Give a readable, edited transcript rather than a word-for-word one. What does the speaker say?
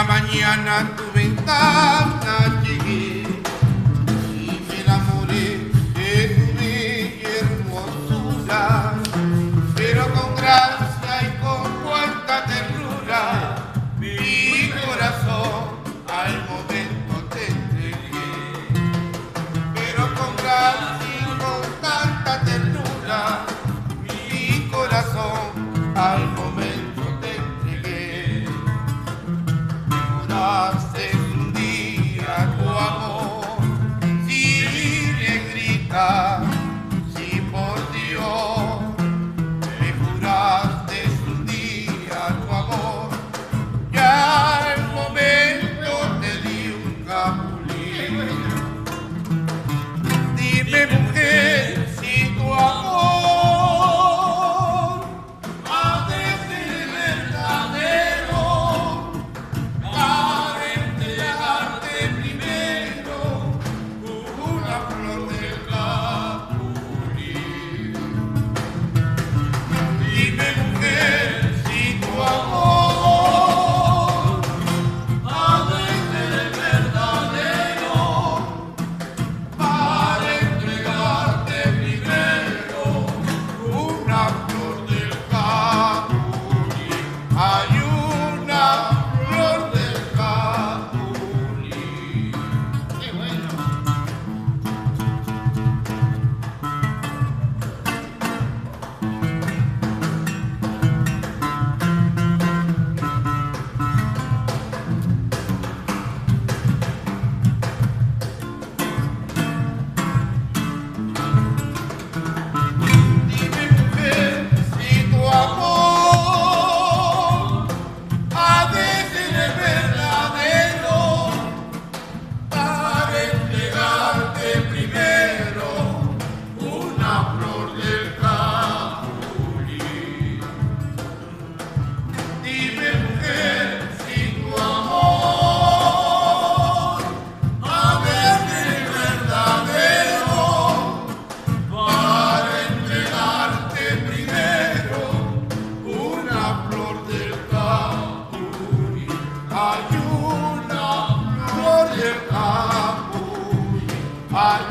Una mañana a tu ventana llegué y me enamoré de tu bella hermosura, pero con gracia y con cuánta ternura mi corazón al momento te entregué. Pero con gracia y con tanta ternura mi corazón al momento te entregué. Juraste un día tu amor, sí, negrita, sí, por Dios. Me juraste un día tu amor, ya al momento te di un capulín. Dime, mujer, si tu amor ha de ser verdadero, para entregarte primero una flor del capulín. Dime, mujer, si tu amor ha de ser verdadero, para entregarte primero una flor del capulín. Hay una flor del capulín. ¡Qué bueno! Dime, mujer, si tu amor ha de ser verdadero, para entregarte primero una flor del capulín. Dime, mujer, si tu amor ha de ser verdadero, para entregarte primero una flor del capulín. Hay una flor del capulín. Hay